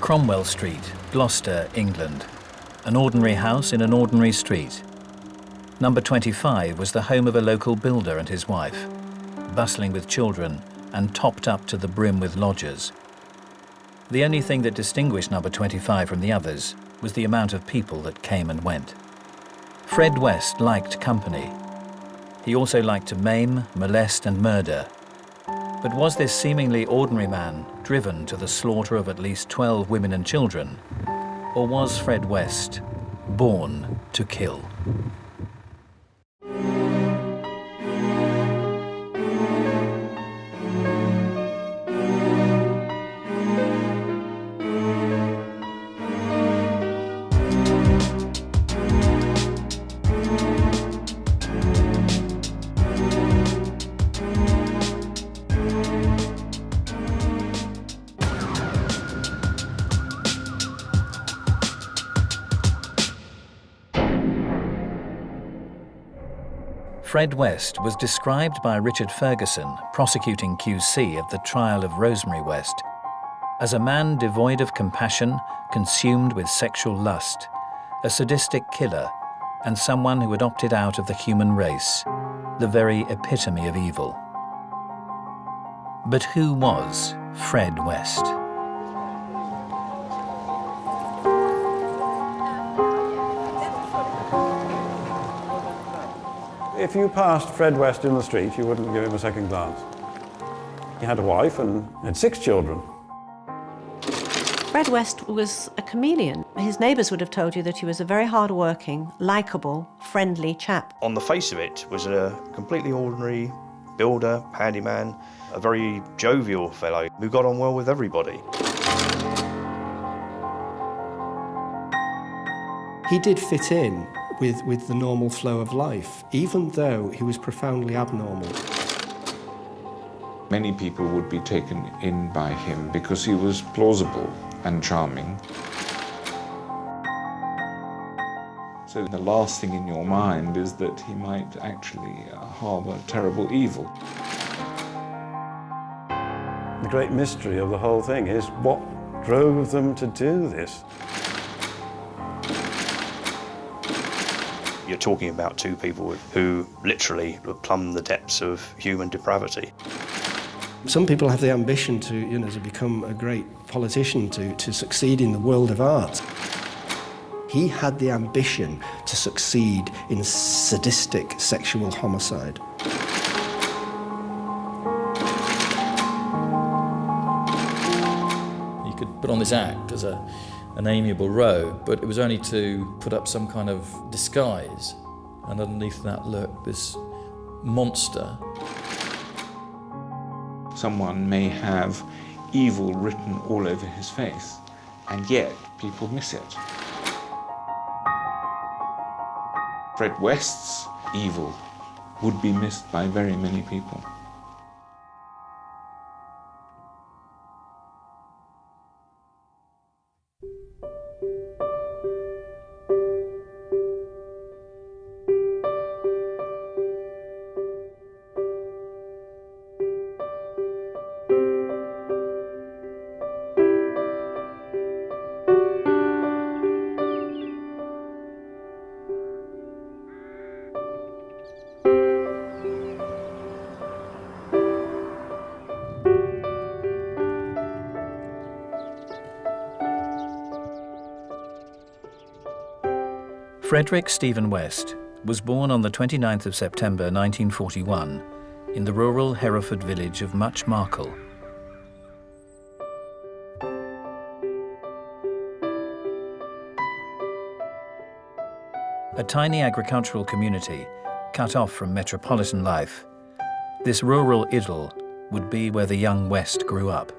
Cromwell Street, Gloucester, England. An ordinary house in an ordinary street. Number 25 was the home of a local builder and his wife, bustling with children and topped up to the brim with lodgers. The only thing that distinguished number 25 from the others was the amount of people that came and went. Fred West liked company. He also liked to maim, molest and murder. But was this seemingly ordinary man driven to the slaughter of at least 12 women and children? Or was Fred West born to kill? Fred West was described by Richard Ferguson, prosecuting QC of the trial of Rosemary West, as a man devoid of compassion, consumed with sexual lust, a sadistic killer, and someone who had opted out of the human race, the very epitome of evil. But who was Fred West? If you passed Fred West in the street, you wouldn't give him a second glance. He had a wife and had 6 children. Fred West was a chameleon. His neighbours would have told you that he was a very hard-working, likeable, friendly chap. On the face of it was a completely ordinary builder, handyman, a very jovial fellow who got on well with everybody. He did fit in with the normal flow of life, even though he was profoundly abnormal. Many people would be taken in by him because he was plausible and charming. So the last thing in your mind is that he might actually harbour terrible evil. The great mystery of the whole thing is what drove them to do this. You're talking about 2 people who literally plumbed the depths of human depravity. Some people have the ambition to become a great politician, to succeed in the world of art. He had the ambition to succeed in sadistic sexual homicide. You could put on this act as an amiable robe, but it was only to put up some kind of disguise, and underneath that lurked this monster. Someone may have evil written all over his face, and yet people miss it. Fred West's evil would be missed by very many people. Frederick Stephen West was born on the 29th of September 1941 in the rural Hereford village of Much Marcle. A tiny agricultural community cut off from metropolitan life, this rural idyll would be where the young West grew up.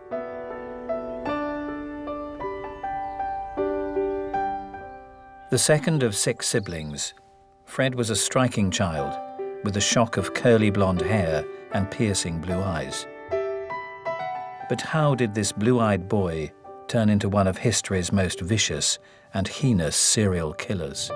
The second of 6 siblings, Fred was a striking child with a shock of curly blonde hair and piercing blue eyes. But how did this blue-eyed boy turn into one of history's most vicious and heinous serial killers?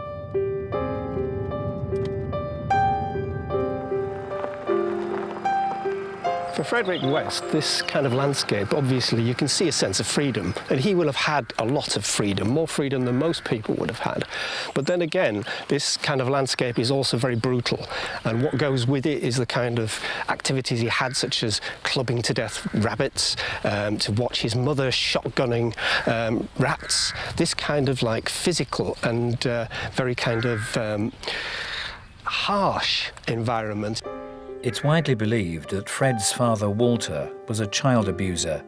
For Frederick West, this kind of landscape, obviously you can see a sense of freedom, and he will have had a lot of freedom, more freedom than most people would have had. But then again, this kind of landscape is also very brutal, and what goes with it is the kind of activities he had, such as clubbing to death rabbits, to watch his mother shotgunning rats, this kind of like physical and very kind of harsh environment. It's widely believed that Fred's father, Walter, was a child abuser,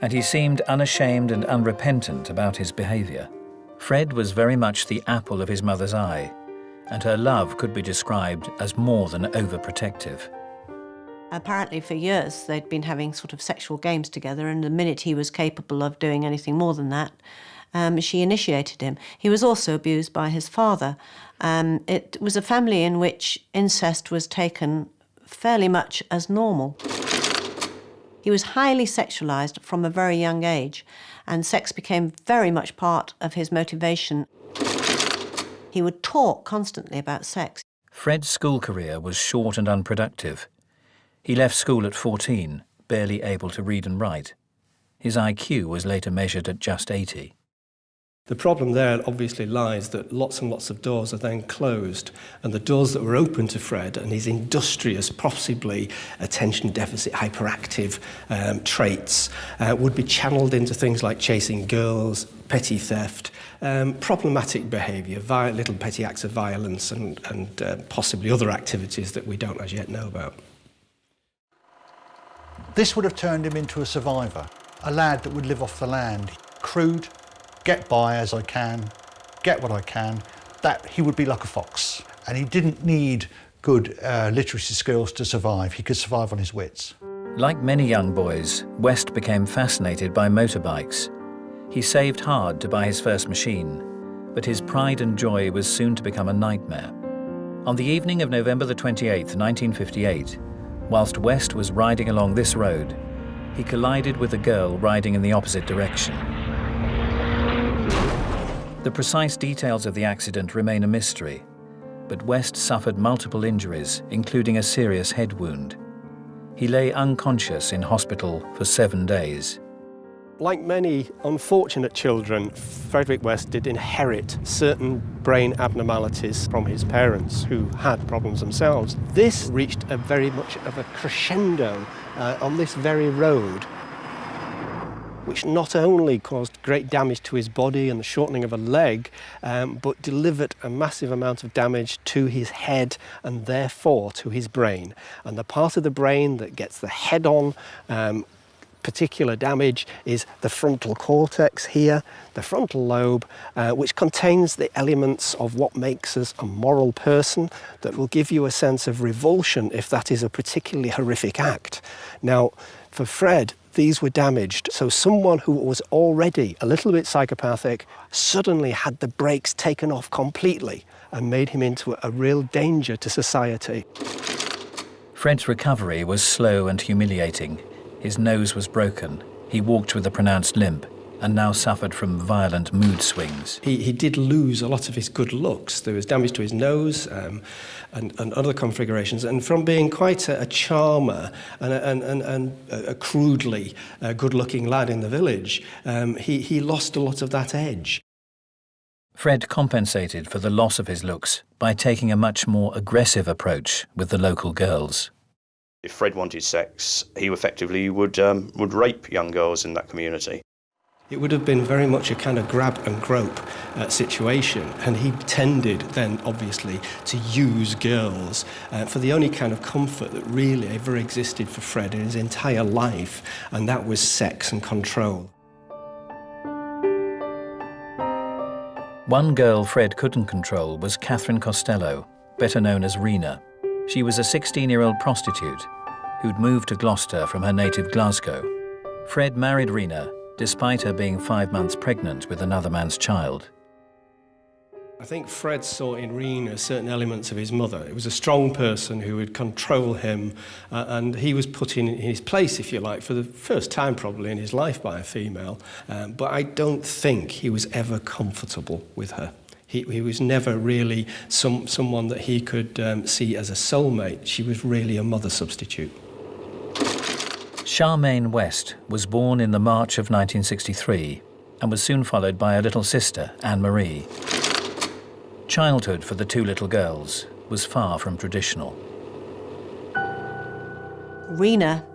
and he seemed unashamed and unrepentant about his behaviour. Fred was very much the apple of his mother's eye, and her love could be described as more than overprotective. Apparently for years they'd been having sort of sexual games together, and the minute he was capable of doing anything more than that, she initiated him. He was also abused by his father. It was a family in which incest was taken fairly much as normal. He was highly sexualised from a very young age, and sex became very much part of his motivation. He would talk constantly about sex. Fred's school career was short and unproductive. He left school at 14, barely able to read and write. His IQ was later measured at just 80. The problem there obviously lies that lots and lots of doors are then closed, and the doors that were open to Fred and his industrious, possibly attention deficit, hyperactive traits would be channeled into things like chasing girls, petty theft, problematic behaviour, little petty acts of violence, and possibly other activities that we don't as yet know about. This would have turned him into a survivor, a lad that would live off the land, crude, get by as I can, get what I can, that he would be like a fox. And he didn't need good literacy skills to survive. He could survive on his wits. Like many young boys, West became fascinated by motorbikes. He saved hard to buy his first machine, but his pride and joy was soon to become a nightmare. On the evening of November the 28th, 1958, whilst West was riding along this road, he collided with a girl riding in the opposite direction. The precise details of the accident remain a mystery, but West suffered multiple injuries, including a serious head wound. He lay unconscious in hospital for 7 days. Like many unfortunate children, Frederick West did inherit certain brain abnormalities from his parents who had problems themselves. This reached a very much of a crescendo on this very road, which not only caused great damage to his body and the shortening of a leg, but delivered a massive amount of damage to his head and therefore to his brain. And the part of the brain that gets the head-on particular damage is the frontal cortex here, the frontal lobe, which contains the elements of what makes us a moral person, that will give you a sense of revulsion if that is a particularly horrific act. Now, for Fred, these were damaged, so someone who was already a little bit psychopathic suddenly had the brakes taken off completely and made him into a real danger to society. Fred's recovery was slow and humiliating. His nose was broken, he walked with a pronounced limp, and now suffered from violent mood swings. He did lose a lot of his good looks. There was damage to his nose and other configurations. And from being quite a charmer and a crudely good-looking lad in the village, he lost a lot of that edge. Fred compensated for the loss of his looks by taking a much more aggressive approach with the local girls. If Fred wanted sex, he effectively would rape young girls in that community. It would have been very much a kind of grab and grope situation, and he tended then, obviously, to use girls for the only kind of comfort that really ever existed for Fred in his entire life, and that was sex and control. One girl Fred couldn't control was Catherine Costello, better known as Rena. She was a 16-year-old prostitute who'd moved to Gloucester from her native Glasgow. Fred married Rena, despite her being 5 months pregnant with another man's child. I think Fred saw in Rena certain elements of his mother. It was a strong person who would control him, and he was put in his place, if you like, for the first time probably in his life by a female. But I don't think he was ever comfortable with her. He was never really someone that he could see as a soulmate. She was really a mother substitute. Charmaine West was born in the March of 1963 and was soon followed by a little sister, Anne-Marie. Childhood for the two little girls was far from traditional. Rena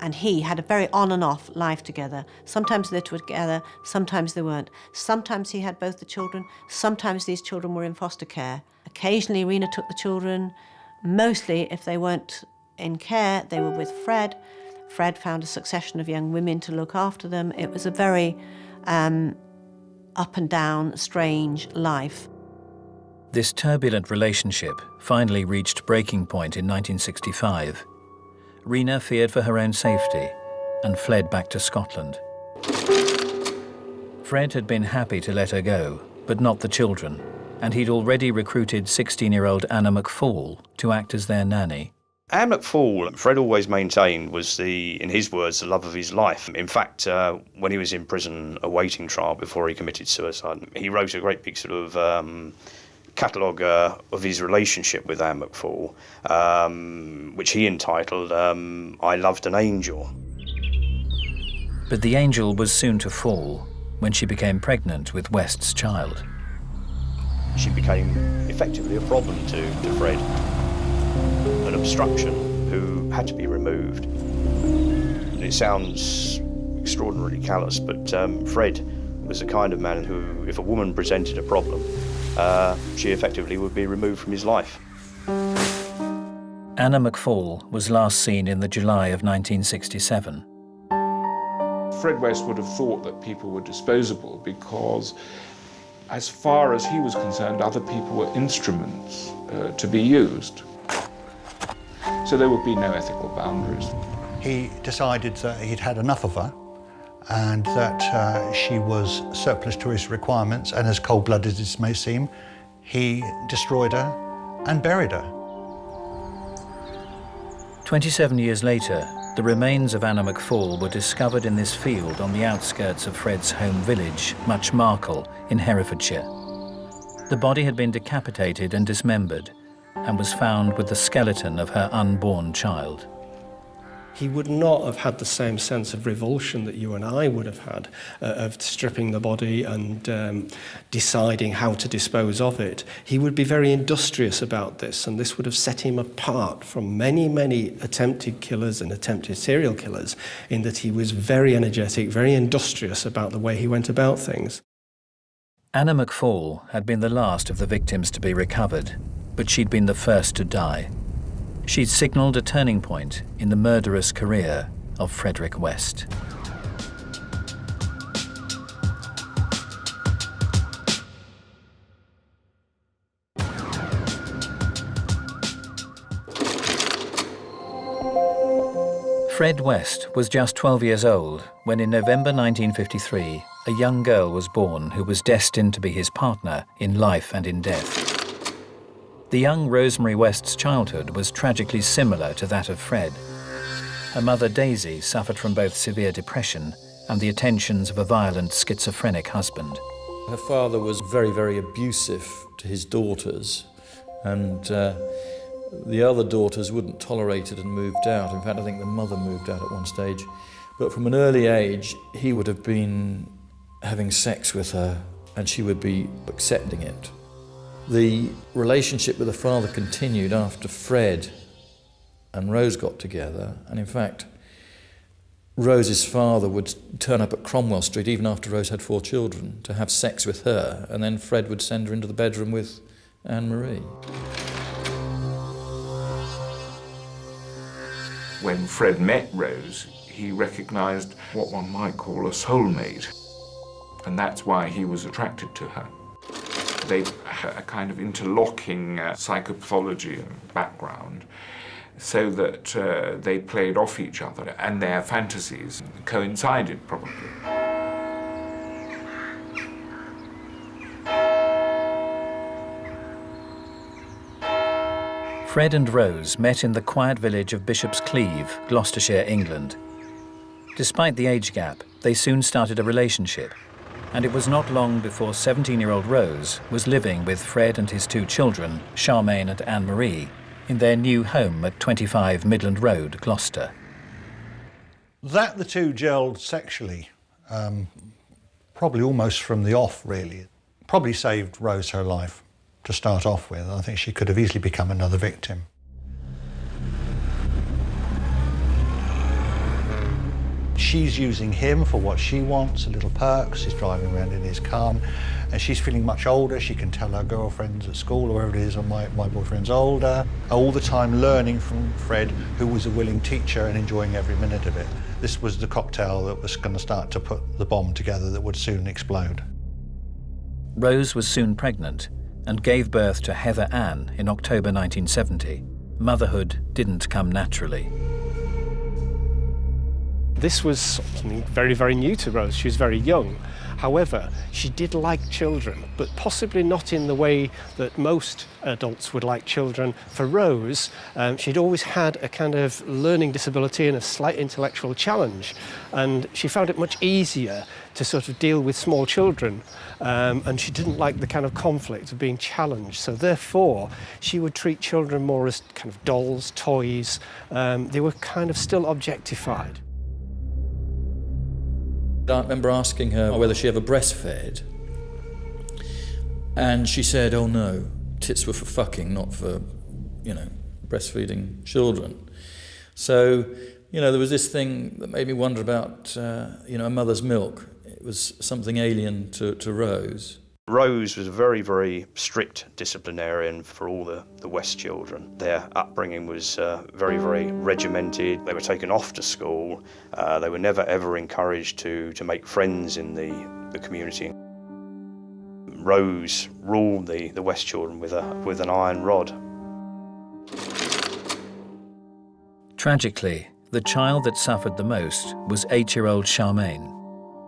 and he had a very on and off life together. Sometimes they were together, sometimes they weren't. Sometimes he had both the children, sometimes these children were in foster care. Occasionally Rena took the children. Mostly, if they weren't in care, they were with Fred. Fred found a succession of young women to look after them. It was a very up and down, strange life. This turbulent relationship finally reached breaking point in 1965. Rena feared for her own safety and fled back to Scotland. Fred had been happy to let her go, but not the children, and he'd already recruited 16-year-old Anna McFall to act as their nanny. Anne McFall, Fred always maintained, was in his words, the love of his life. In fact, when he was in prison awaiting trial before he committed suicide, he wrote a great big sort of catalogue of his relationship with Anne McFall, which he entitled I Loved an Angel. But the angel was soon to fall when she became pregnant with West's child. She became effectively a problem to Fred, an obstruction who had to be removed. And it sounds extraordinarily callous, but Fred was the kind of man who, if a woman presented a problem, she effectively would be removed from his life. Anna McFall was last seen in the July of 1967. Fred West would have thought that people were disposable because, as far as he was concerned, other people were instruments to be used. So there would be no ethical boundaries. He decided that he'd had enough of her and that she was surplus to his requirements, and as cold-blooded as this may seem, he destroyed her and buried her. 27 years later, the remains of Anna McFall were discovered in this field on the outskirts of Fred's home village, Muchmarkle, in Herefordshire. The body had been decapitated and dismembered and was found with the skeleton of her unborn child. He would not have had the same sense of revulsion that you and I would have had of stripping the body and deciding how to dispose of it. He would be very industrious about this, and this would have set him apart from many, many attempted killers and attempted serial killers in that he was very energetic, very industrious about the way he went about things. Anna McFall had been the last of the victims to be recovered, but she'd been the first to die. She'd signalled a turning point in the murderous career of Frederick West. Fred West was just 12 years old when in November 1953 a young girl was born who was destined to be his partner in life and in death. The young Rosemary West's childhood was tragically similar to that of Fred. Her mother Daisy suffered from both severe depression and the attentions of a violent schizophrenic husband. Her father was very, very abusive to his daughters, and the other daughters wouldn't tolerate it and moved out. In fact, I think the mother moved out at one stage. But from an early age, he would have been having sex with her and she would be accepting it. The relationship with the father continued after Fred and Rose got together, and in fact, Rose's father would turn up at Cromwell Street even after Rose had 4 children to have sex with her, and then Fred would send her into the bedroom with Anne-Marie. When Fred met Rose, he recognised what one might call a soulmate, and that's why he was attracted to her. They had a kind of interlocking psychopathology and background, so that they played off each other and their fantasies coincided probably. Fred and Rose met in the quiet village of Bishop's Cleeve, Gloucestershire, England. Despite the age gap, they soon started a relationship, and it was not long before 17-year-old Rose was living with Fred and his 2 children, Charmaine and Anne-Marie, in their new home at 25 Midland Road, Gloucester. That the two gelled sexually, probably almost from the off, really. Probably saved Rose her life to start off with. I think she could have easily become another victim. She's using him for what she wants, a little perks. She's driving around in his car, and she's feeling much older. She can tell her girlfriends at school or wherever it is, oh, my boyfriend's older. All the time learning from Fred, who was a willing teacher and enjoying every minute of it. This was the cocktail that was going to start to put the bomb together that would soon explode. Rose was soon pregnant and gave birth to Heather Ann in October 1970. Motherhood didn't come naturally. This was something very, very new to Rose. She was very young. However, she did like children, but possibly not in the way that most adults would like children. For Rose, she'd always had a kind of learning disability and a slight intellectual challenge, and she found it much easier to sort of deal with small children, and she didn't like the kind of conflict of being challenged. So therefore, she would treat children more as kind of dolls, toys. They were kind of still objectified. I remember asking her whether she ever breastfed, and she said, oh no, tits were for fucking, not for, breastfeeding children. So, there was this thing that made me wonder about, a mother's milk. It was something alien to Rose. Rose was a very, very strict disciplinarian for all the West children. Their upbringing was very, very regimented. They were taken off to school. They were never, ever encouraged to make friends in the community. Rose ruled the West children with an iron rod. Tragically, the child that suffered the most was 8-year-old Charmaine.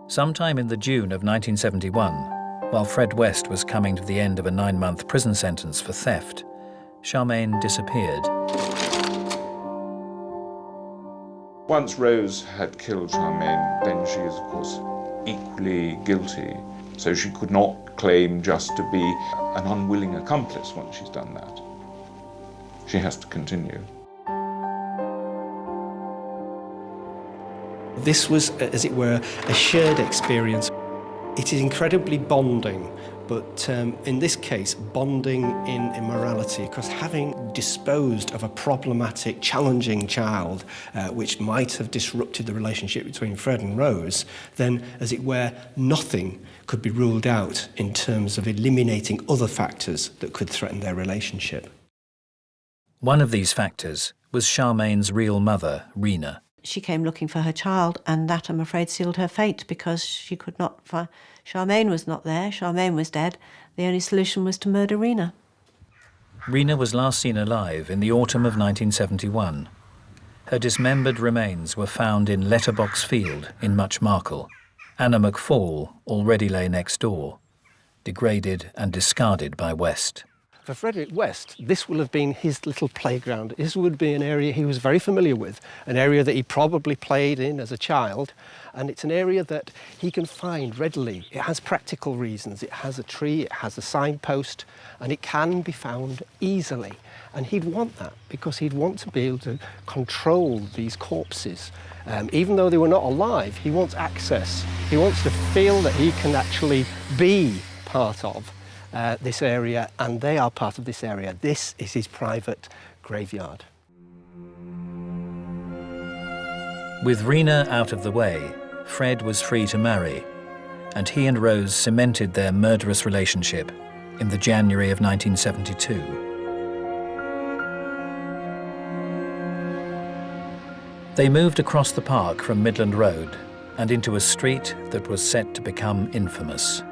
Sometime in the June of 1971, while Fred West was coming to the end of a 9-month prison sentence for theft, Charmaine disappeared. Once Rose had killed Charmaine, then she is, of course, equally guilty. So she could not claim just to be an unwilling accomplice once she's done that. She has to continue. This was, as it were, a shared experience. It is incredibly bonding, but in this case, bonding in immorality, because having disposed of a problematic, challenging child, which might have disrupted the relationship between Fred and Rose, then, as it were, nothing could be ruled out in terms of eliminating other factors that could threaten their relationship. One of these factors was Charmaine's real mother, Rena. She came looking for her child, and that, I'm afraid, sealed her fate, because she could not find... Charmaine was not there. Charmaine was dead. The only solution was to murder Rena. Rena was last seen alive in the autumn of 1971. Her dismembered remains were found in Letterbox Field in Muchmarcle. Anna McFall already lay next door, degraded and discarded by West. For Frederick West, this will have been his little playground. This would be an area he was very familiar with, an area that he probably played in as a child, and it's an area that he can find readily. It has practical reasons. It has a tree, it has a signpost, and it can be found easily. And he'd want that, because he'd want to be able to control these corpses. Even though they were not alive, he wants access. He wants to feel that he can actually be part of this area, and they are part of this area. This is his private graveyard. With Rena out of the way, Fred was free to marry, and he and Rose cemented their murderous relationship in the January of 1972. They moved across the park from Midland Road and into a street that was set to become infamous.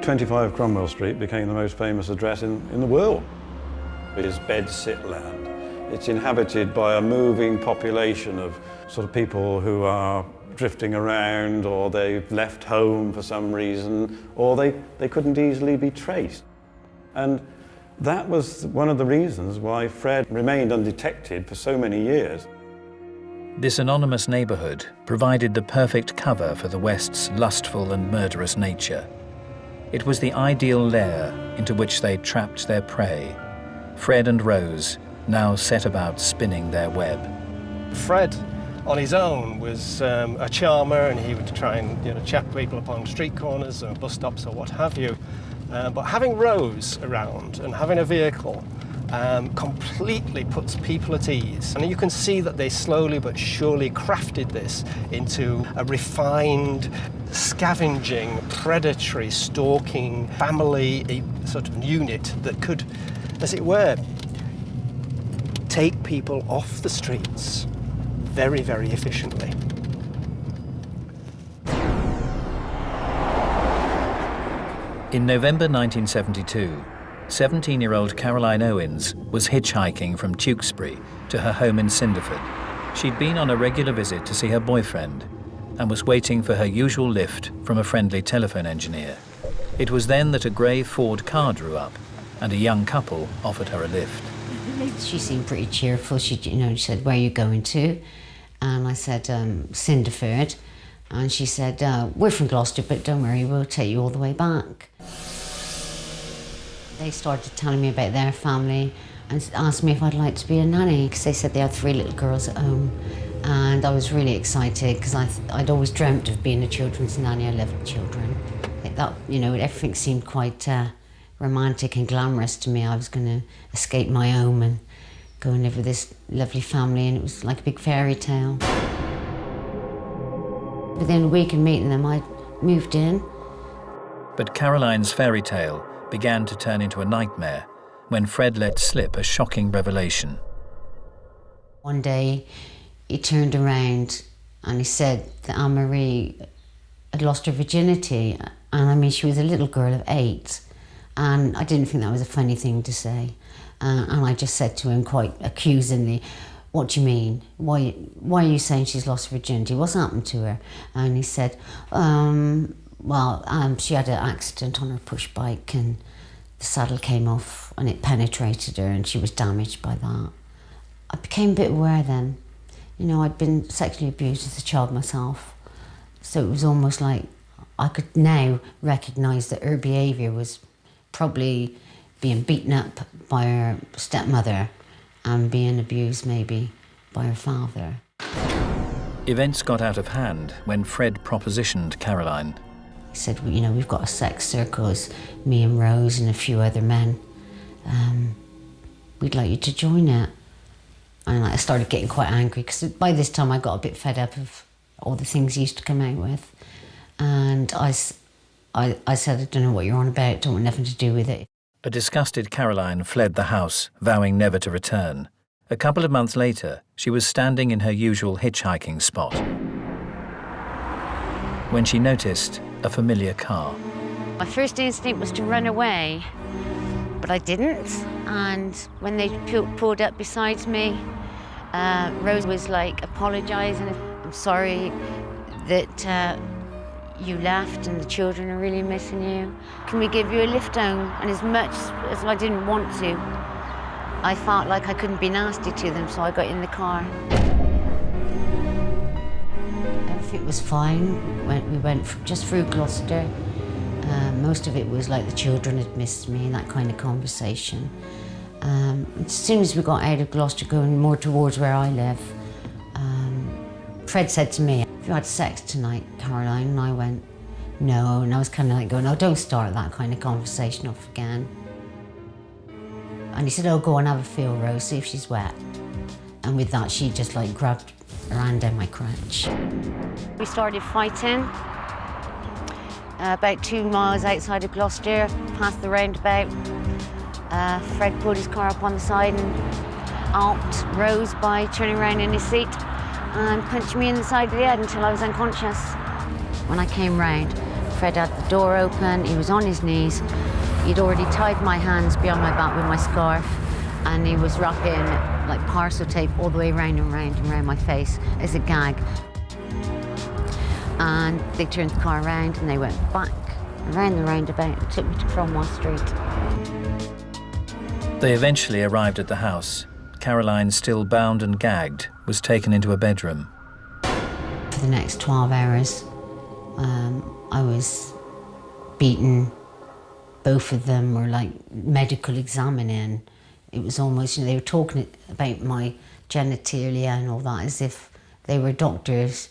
25 Cromwell Street became the most famous address in the world. It is bed-sit land. It's inhabited by a moving population of sort of people who are drifting around, or they've left home for some reason, or they couldn't easily be traced. And that was one of the reasons why Fred remained undetected for so many years. This anonymous neighbourhood provided the perfect cover for the West's lustful and murderous nature. It was the ideal lair into which they trapped their prey. Fred and Rose now set about spinning their web. Fred, on his own, was a charmer, and he would try and chat people upon street corners or bus stops or what have you. But having Rose around and having a vehicle completely puts people at ease. And you can see that they slowly but surely crafted this into a refined, scavenging, predatory, stalking family sort of unit that could, as it were, take people off the streets very, very efficiently. In November 1972, 17-year-old Caroline Owens was hitchhiking from Tewkesbury to her home in Cinderford. She'd been on a regular visit to see her boyfriend and was waiting for her usual lift from a friendly telephone engineer. It was then that a grey Ford car drew up and a young couple offered her a lift. She seemed pretty cheerful. She said, "Where are you going to?" And I said, "Cinderford." And she said, "We're from Gloucester, but don't worry, we'll take you all the way back." They started telling me about their family and asked me if I'd like to be a nanny, because they said they had 3 little girls at home. And I was really excited, because I'd always dreamt of being a children's nanny. I loved children. Everything seemed quite romantic and glamorous to me. I was going to escape my home and go and live with this lovely family, and it was like a big fairy tale. Within a week of meeting them, I moved in. But Caroline's fairy tale began to turn into a nightmare when Fred let slip a shocking revelation. One day, he turned around and he said that Anne-Marie had lost her virginity. And she was a little girl of 8. And I didn't think that was a funny thing to say. And I just said to him quite accusingly, "What do you mean? Why are you saying she's lost her virginity? What's happened to her?" And he said, she had an accident on her push bike and the saddle came off and it penetrated her and she was damaged by that. I became a bit aware then. I'd been sexually abused as a child myself. So it was almost like I could now recognise that her behaviour was probably being beaten up by her stepmother and being abused maybe by her father. Events got out of hand when Fred propositioned Caroline. He said, "We've got a sex circle, it's me and Rose and a few other men. We'd like you to join it." And I started getting quite angry, because by this time I got a bit fed up of all the things he used to come out with. And I said, "I don't know what you're on about, don't want nothing to do with it." A disgusted Caroline fled the house, vowing never to return. A couple of months later, she was standing in her usual hitchhiking spot when she noticed a familiar car. My first instinct was to run away, but I didn't. And when they pulled up beside me, Rose was apologising. "I'm sorry that you left and the children are really missing you. Can we give you a lift home?" And as much as I didn't want to, I felt like I couldn't be nasty to them, so I got in the car. Everything was fine. We went just through Gloucester. Most of it was like the children had missed me and that kind of conversation. As soon as we got out of Gloucester, going more towards where I live, Fred said to me, "Have you had sex tonight, Caroline?" And I went, "No." And I was kind of like going, "Oh, don't start that kind of conversation off again." And he said, "Oh, go on, have a feel, Rose, see if she's wet." And with that, she just grabbed her hand down my crotch. We started fighting about 2 miles outside of Gloucester, past the roundabout. Fred pulled his car up on the side and helped Rose by turning around in his seat and punched me in the side of the head until I was unconscious. When I came round, Fred had the door open, he was on his knees. He'd already tied my hands behind my back with my scarf, and he was wrapping parcel tape all the way round and round and round my face as a gag. And they turned the car around and they went back around the roundabout and took me to Cromwell Street. They eventually arrived at the house. Caroline, still bound and gagged, was taken into a bedroom. For the next 12 hours, I was beaten. Both of them were medical examining It was almost, they were talking about my genitalia and all that as if they were doctors.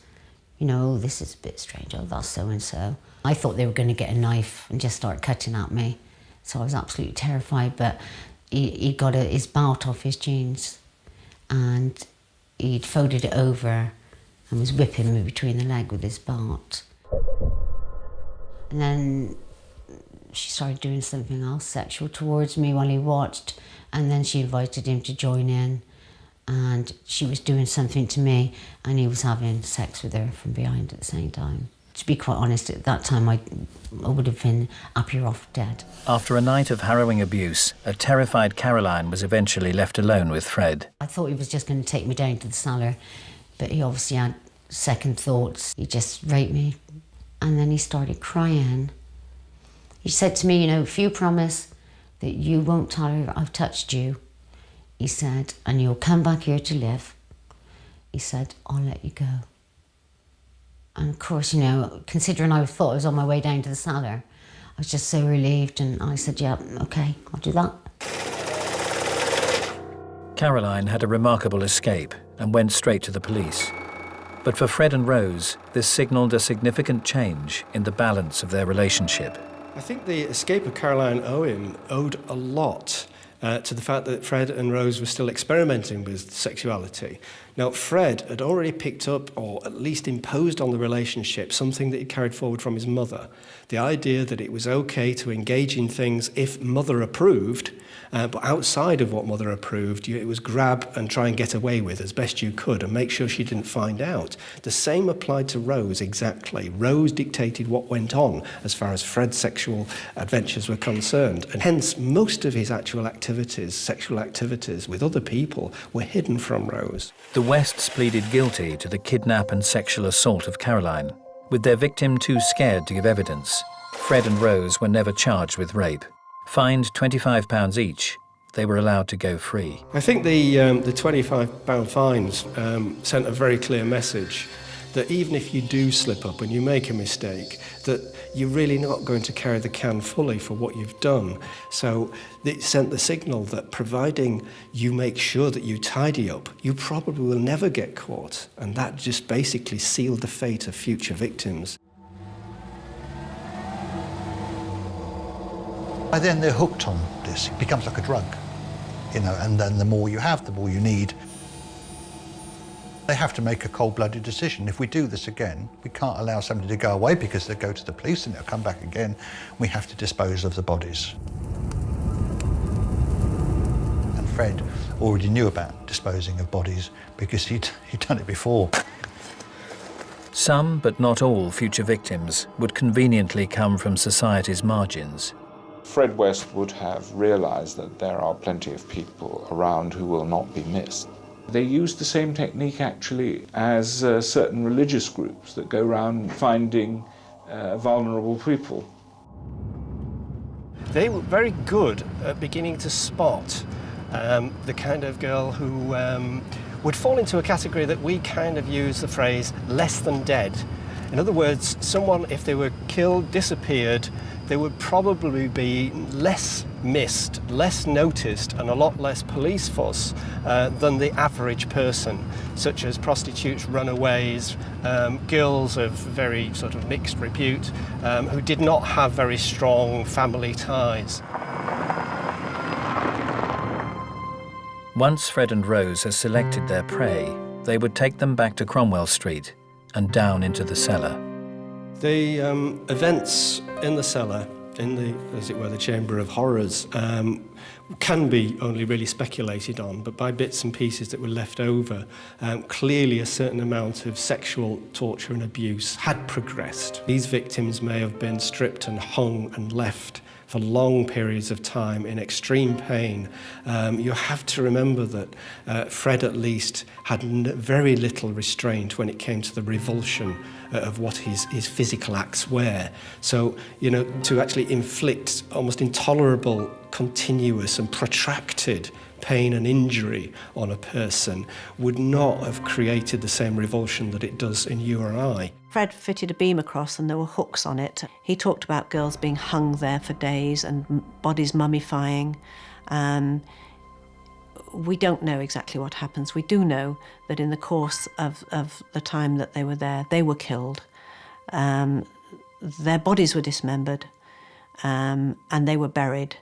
Oh, this is a bit strange, oh, that's so-and-so. I thought they were going to get a knife and just start cutting at me. So I was absolutely terrified, but he got his belt off his jeans and he'd folded it over and was whipping me between the leg with his belt. And then she started doing something else sexual towards me while he watched, and then she invited him to join in, and she was doing something to me and he was having sex with her from behind at the same time. To be quite honest, at that time I would have been happier off dead. After a night of harrowing abuse, a terrified Caroline was eventually left alone with Fred. I thought he was just going to take me down to the cellar, but he obviously had second thoughts. He just raped me, and then he started crying. He said to me, if you promise that you won't tell her I've touched you, he said, and you'll come back here to live, he said, I'll let you go. And of course, considering I thought I was on my way down to the cellar, I was just so relieved, and I said, yeah, okay, I'll do that. Caroline had a remarkable escape and went straight to the police. But for Fred and Rose, this signalled a significant change in the balance of their relationship. I think the escape of Caroline Owen owed a lot to the fact that Fred and Rose were still experimenting with sexuality. Now, Fred had already picked up, or at least imposed on the relationship, something that he carried forward from his mother. The idea that it was okay to engage in things if mother approved, but outside of what mother approved, it was grab and try and get away with as best you could and make sure she didn't find out. The same applied to Rose exactly. Rose dictated what went on as far as Fred's sexual adventures were concerned. And hence, most of his actual activities, sexual activities with other people, were hidden from Rose. The Wests pleaded guilty to the kidnap and sexual assault of Caroline. With their victim too scared to give evidence, Fred and Rose were never charged with rape. Fined £25 each, they were allowed to go free. I think the £25 fines sent a very clear message that even if you do slip up and you make a mistake, that you're really not going to carry the can fully for what you've done. So it sent the signal that providing you make sure that you tidy up, you probably will never get caught. And that just basically sealed the fate of future victims. By then they're hooked on this. It becomes like a drug, and then the more you have, the more you need. They have to make a cold-blooded decision. If we do this again, we can't allow somebody to go away because they'll go to the police and they'll come back again. We have to dispose of the bodies. And Fred already knew about disposing of bodies because he'd done it before. Some, but not all, future victims would conveniently come from society's margins. Fred West would have realised that there are plenty of people around who will not be missed. They use the same technique actually as certain religious groups that go around finding vulnerable people. They were very good at beginning to spot the kind of girl who would fall into a category that we kind of use the phrase less than dead. In other words, someone, if they were killed, disappeared, they would probably be less missed, less noticed, and a lot less police fuss than the average person, such as prostitutes, runaways, girls of very sort of mixed repute, who did not have very strong family ties. Once Fred and Rose had selected their prey, they would take them back to Cromwell Street and down into the cellar. The events in the cellar, in the, as it were, the Chamber of Horrors, can be only really speculated on, but by bits and pieces that were left over, clearly a certain amount of sexual torture and abuse had progressed. These victims may have been stripped and hung and left for long periods of time in extreme pain. You have to remember that Fred at least had very little restraint when it came to the revulsion of what his physical acts were. So, to actually inflict almost intolerable, continuous and protracted pain and injury on a person would not have created the same revulsion that it does in you or I. Fred fitted a beam across and there were hooks on it. He talked about girls being hung there for days and bodies mummifying. we don't know exactly what happens. We do know that in the course of the time that they were there, they were killed. Their bodies were dismembered, and they were buried.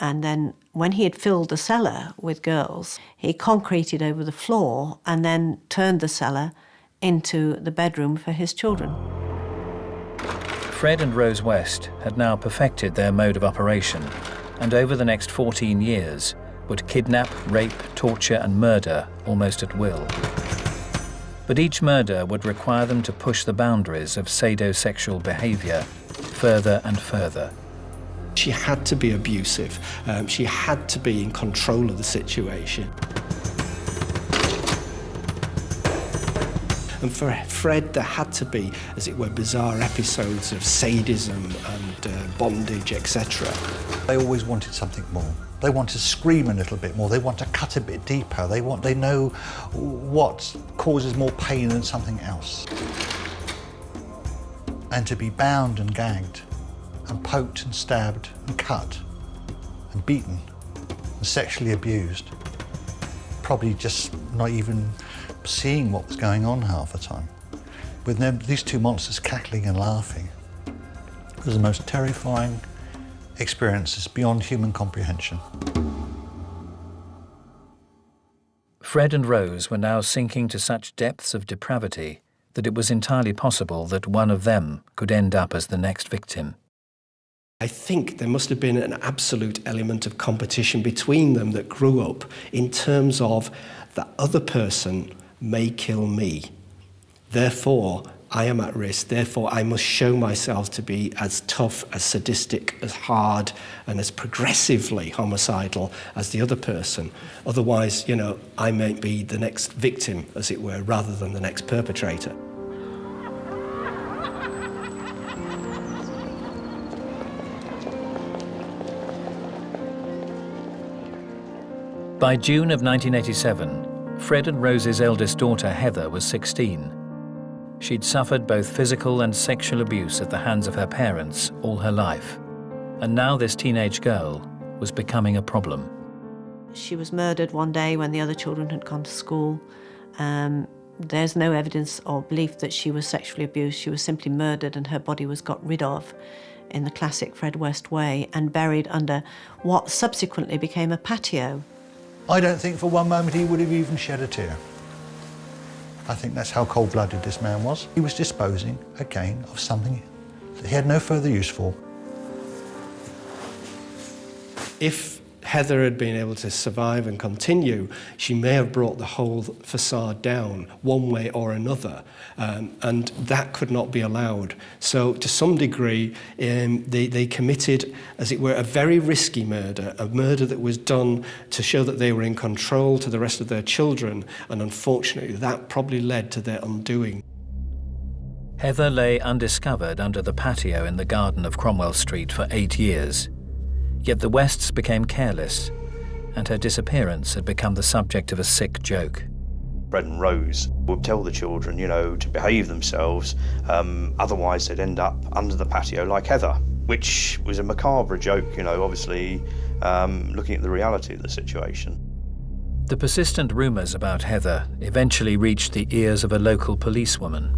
And then when he had filled the cellar with girls, he concreted over the floor and then turned the cellar into the bedroom for his children. Fred and Rose West had now perfected their mode of operation, and over the next 14 years would kidnap, rape, torture and murder almost at will. But each murder would require them to push the boundaries of sadosexual behaviour further and further. She had to be abusive. She had to be in control of the situation. And for Fred, there had to be, as it were, bizarre episodes of sadism and bondage, etc. They always wanted something more. They want to scream a little bit more. They want to cut a bit deeper. They know what causes more pain than something else. And to be bound and gagged and poked and stabbed and cut and beaten and sexually abused, probably just not even seeing what was going on half the time. With them, these two monsters cackling and laughing, it was the most terrifying experiences beyond human comprehension. Fred and Rose were now sinking to such depths of depravity that it was entirely possible that one of them could end up as the next victim. I think there must have been an absolute element of competition between them that grew up in terms of the other person may kill me. Therefore, I am at risk. Therefore, I must show myself to be as tough, as sadistic, as hard, and as progressively homicidal as the other person. Otherwise, you know, I may be the next victim, as it were, rather than the next perpetrator. By June of 1987, Fred and Rose's eldest daughter, Heather, was 16. She'd suffered both physical and sexual abuse at the hands of her parents all her life. And now this teenage girl was becoming a problem. She was murdered one day when the other children had gone to school. There's no evidence or belief that she was sexually abused. She was simply murdered and her body was got rid of in the classic Fred West way and buried under what subsequently became a patio. I don't think for one moment he would have even shed a tear. I think that's how cold-blooded this man was. He was disposing, again, of something that he had no further use for. If Heather had been able to survive and continue, she may have brought the whole facade down one way or another, and that could not be allowed. So to some degree, they committed, as it were, a very risky murder, a murder that was done to show that they were in control to the rest of their children, and unfortunately that probably led to their undoing. Heather lay undiscovered under the patio in the garden of Cromwell Street for 8 years. Yet the Wests became careless, and her disappearance had become the subject of a sick joke. Fred and Rose would tell the children, you know, to behave themselves, otherwise they'd end up under the patio like Heather, which was a macabre joke, you know, obviously looking at the reality of the situation. The persistent rumours about Heather eventually reached the ears of a local policewoman.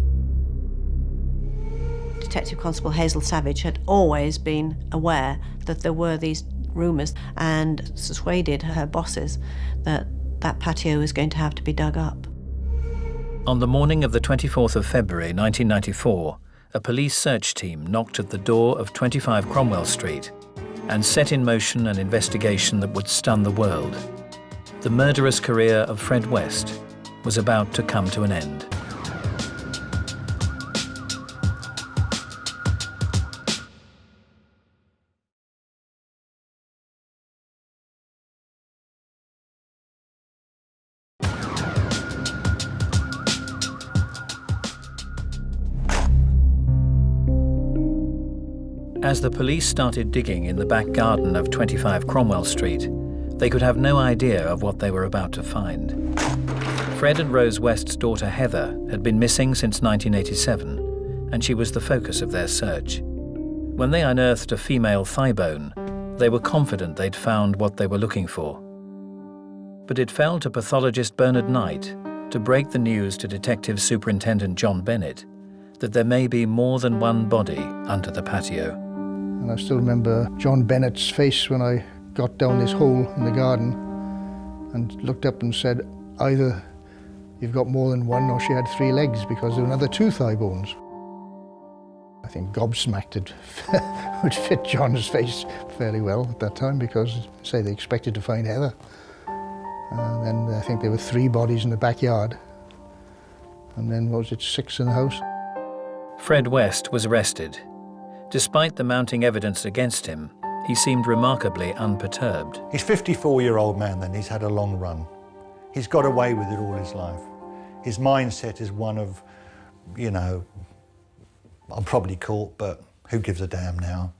Detective Constable Hazel Savage had always been aware that there were these rumours and persuaded her bosses that that patio was going to have to be dug up. On the morning of the 24th of February 1994, a police search team knocked at the door of 25 Cromwell Street and set in motion an investigation that would stun the world. The murderous career of Fred West was about to come to an end. As the police started digging in the back garden of 25 Cromwell Street, they could have no idea of what they were about to find. Fred and Rose West's daughter Heather had been missing since 1987, and she was the focus of their search. When they unearthed a female thigh bone, they were confident they'd found what they were looking for. But it fell to pathologist Bernard Knight to break the news to Detective Superintendent John Bennett that there may be more than one body under the patio. And I still remember John Bennett's face when I got down this hole in the garden and looked up and said, either you've got more than one or she had 3 legs, because there were another 2 thigh bones. I think gobsmacked would fit John's face fairly well at that time, because, say, they expected to find Heather. And then I think there were 3 bodies in the backyard. And then, what was it, 6 in the house? Fred West was arrested. Despite the mounting evidence against him, he seemed remarkably unperturbed. He's a 54-year-old man then, he's had a long run. He's got away with it all his life. His mindset is one of, you know, I'm probably caught, but who gives a damn now?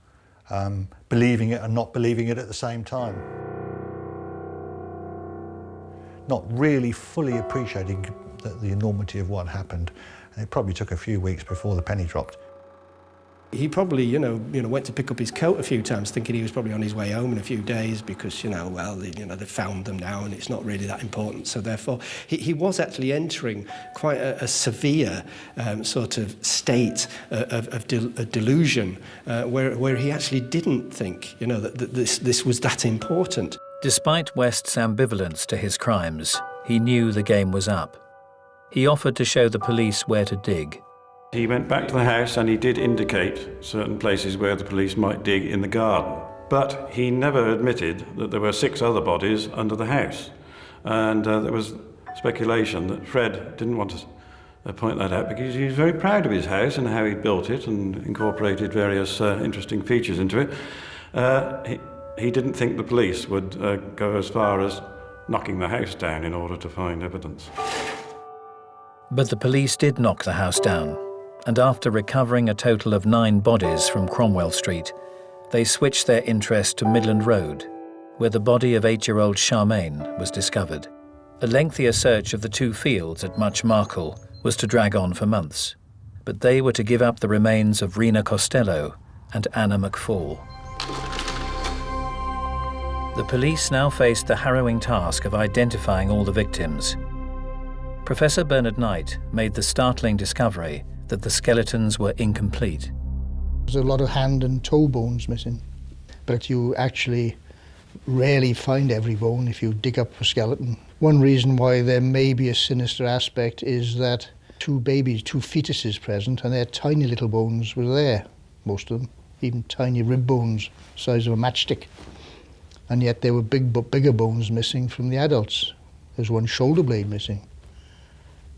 Believing it and not believing it at the same time. Not really fully appreciating the enormity of what happened. And it probably took a few weeks before the penny dropped. He probably, went to pick up his coat a few times, thinking he was probably on his way home in a few days because, they found them now and it's not really that important. So therefore, he was actually entering quite a severe sort of state of delusion, where he actually didn't think, that this was that important. Despite West's ambivalence to his crimes, he knew the game was up. He offered to show the police where to dig. He went back to the house and he did indicate certain places where the police might dig in the garden. But he never admitted that there were 6 other bodies under the house. And there was speculation that Fred didn't want to point that out because he was very proud of his house and how he'd built it and incorporated various interesting features into it. He didn't think the police would go as far as knocking the house down in order to find evidence. But the police did knock the house down, and after recovering a total of 9 bodies from Cromwell Street, they switched their interest to Midland Road, where the body of 8-year-old Charmaine was discovered. A lengthier search of the 2 fields at Much Marcle was to drag on for months, but they were to give up the remains of Rena Costello and Anna McFall. The police now faced the harrowing task of identifying all the victims. Professor Bernard Knight made the startling discovery that the skeletons were incomplete. There's a lot of hand and toe bones missing, but you actually rarely find every bone if you dig up a skeleton. One reason why there may be a sinister aspect is that 2 babies, 2 fetuses present, and their tiny little bones were there, most of them, even tiny rib bones, size of a matchstick. And yet there were bigger bones missing from the adults. There's 1 shoulder blade missing.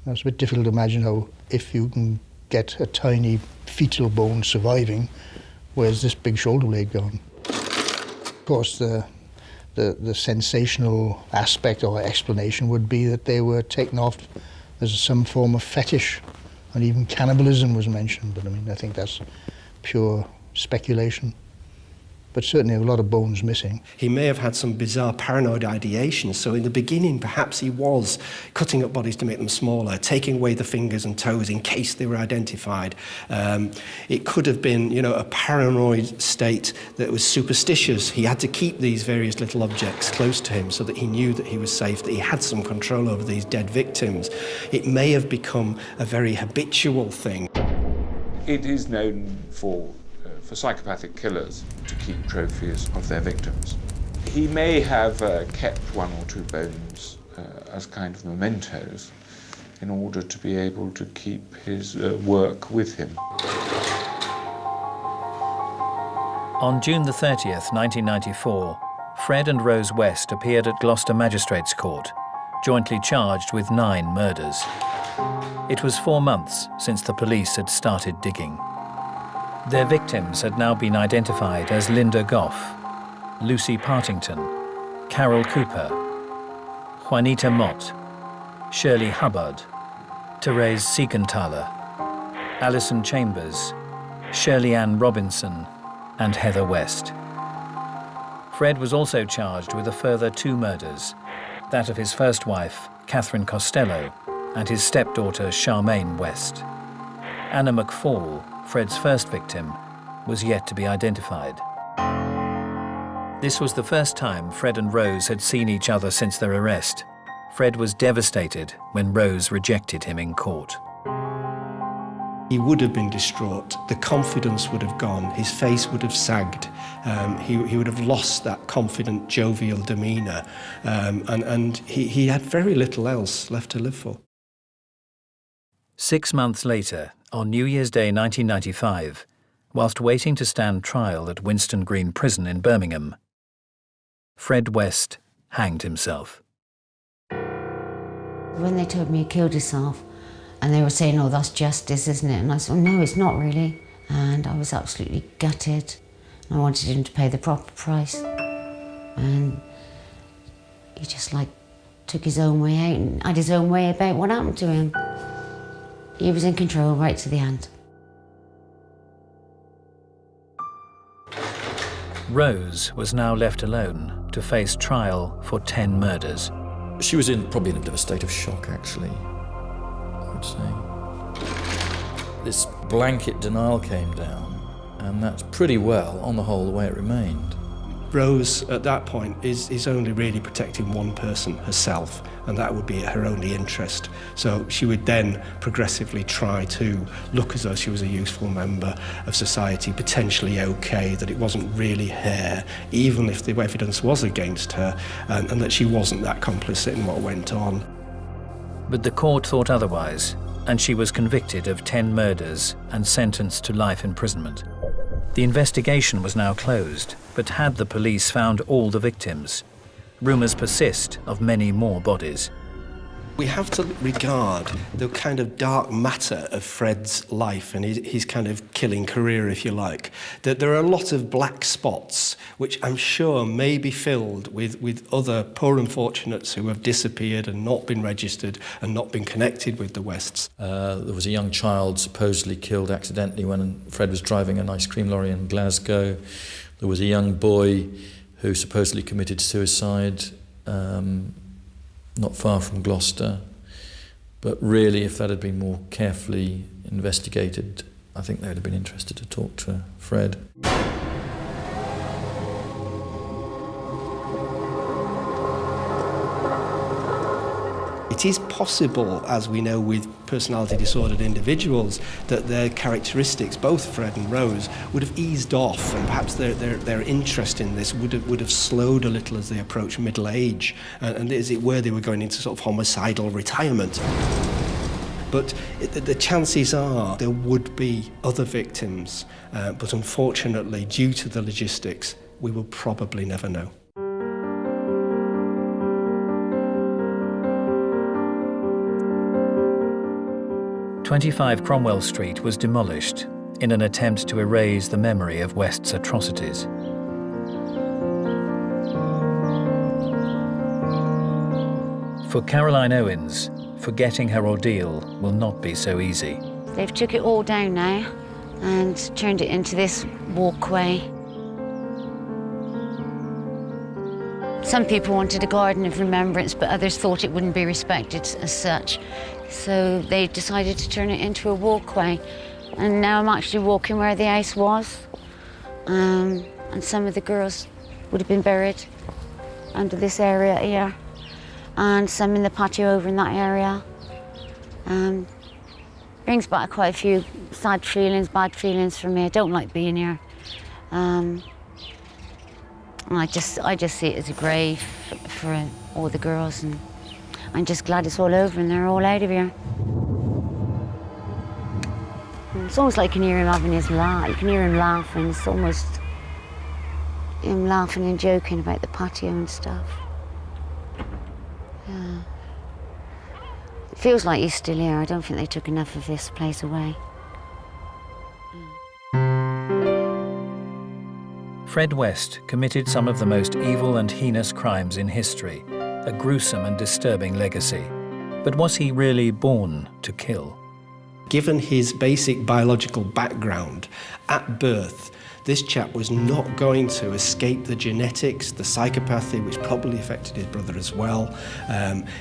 Now, it's a bit difficult to imagine how, if you can get a tiny fetal bone surviving, where's this big shoulder blade gone? Of course, the sensational aspect or explanation would be that they were taken off as some form of fetish, and even cannibalism was mentioned, but I think that's pure speculation. But certainly a lot of bones missing. He may have had some bizarre paranoid ideations, so in the beginning perhaps he was cutting up bodies to make them smaller, taking away the fingers and toes in case they were identified. It could have been, a paranoid state that was superstitious. He had to keep these various little objects close to him so that he knew that he was safe, that he had some control over these dead victims. It may have become a very habitual thing. It is known for psychopathic killers to keep trophies of their victims. He may have kept 1 or 2 bones as kind of mementos in order to be able to keep his work with him. On June the 30th, 1994, Fred and Rose West appeared at Gloucester Magistrates' Court, jointly charged with 9 murders. It was 4 months since the police had started digging. Their victims had now been identified as Linda Goff, Lucy Partington, Carol Cooper, Juanita Mott, Shirley Hubbard, Therese Siegenthaler, Alison Chambers, Shirley Ann Robinson, and Heather West. Fred was also charged with a further 2 murders, that of his first wife, Catherine Costello, and his stepdaughter, Charmaine West. Anna McFall, Fred's first victim, was yet to be identified. This was the first time Fred and Rose had seen each other since their arrest. Fred was devastated when Rose rejected him in court. He would have been distraught. The confidence would have gone. His face would have sagged. He would have lost that confident, jovial demeanour. And he had very little else left to live for. 6 months later, on New Year's Day 1995, whilst waiting to stand trial at Winston Green Prison in Birmingham, Fred West hanged himself. When they told me he killed himself, and they were saying, oh, that's justice, isn't it? And I said, oh, no, it's not really. And I was absolutely gutted. I wanted him to pay the proper price. And he just, took his own way out and had his own way about what happened to him. He was in control right to the end. Rose was now left alone to face trial for 10 murders. She was probably in a bit of a state of shock, actually, I would say. This blanket denial came down, and that's pretty well, on the whole, the way it remained. Rose, at that point, is only really protecting one person, herself, and that would be her only interest. So she would then progressively try to look as though she was a useful member of society, potentially okay, that it wasn't really her, even if the evidence was against her, and that she wasn't that complicit in what went on. But the court thought otherwise, and she was convicted of 10 murders and sentenced to life imprisonment. The investigation was now closed, but had the police found all the victims? Rumours persist of many more bodies. We have to regard the kind of dark matter of Fred's life and his kind of killing career, if you like, that there are a lot of black spots which I'm sure may be filled with other poor unfortunates who have disappeared and not been registered and not been connected with the Wests. There was a young child supposedly killed accidentally when Fred was driving an ice cream lorry in Glasgow. There was a young boy who supposedly committed suicide not far from Gloucester. But really, if that had been more carefully investigated, I think they would have been interested to talk to Fred. It is possible, as we know with personality disordered individuals, that their characteristics, both Fred and Rose, would have eased off, and perhaps their interest in this would have slowed a little as they approached middle age, and as it were, they were going into sort of homicidal retirement. But the chances are there would be other victims, but unfortunately, due to the logistics, we will probably never know. 25 Cromwell Street was demolished in an attempt to erase the memory of West's atrocities. For Caroline Owens, forgetting her ordeal will not be so easy. They've took it all down now and turned it into this walkway. Some people wanted a garden of remembrance, but others thought it wouldn't be respected as such. So they decided to turn it into a walkway. And now I'm actually walking where the house was. And some of the girls would have been buried under this area here. And some in the patio over in that area. Brings back quite a few sad feelings, bad feelings for me. I don't like being here. I just see it as a grave for all the girls, and I'm just glad it's all over and they're all out of here. It's almost like you can hear him having his laugh. You can hear him laughing. It's almost him laughing and joking about the patio and stuff. Yeah. It feels like he's still here. I don't think they took enough of this place away. Fred West committed some of the most evil and heinous crimes in history, a gruesome and disturbing legacy. But was he really born to kill? Given his basic biological background, at birth, This chap was not going to escape the genetics, the psychopathy, which probably affected his brother as well.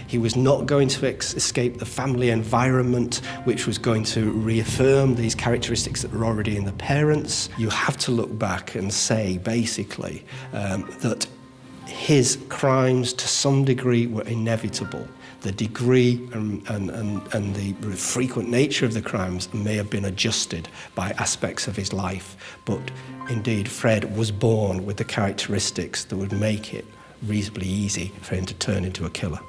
He was not going to escape the family environment, which was going to reaffirm these characteristics that were already in the parents. You have to look back and say, basically, that his crimes, to some degree, were inevitable. The degree and the frequent nature of the crimes may have been adjusted by aspects of his life, but indeed Fred was born with the characteristics that would make it reasonably easy for him to turn into a killer.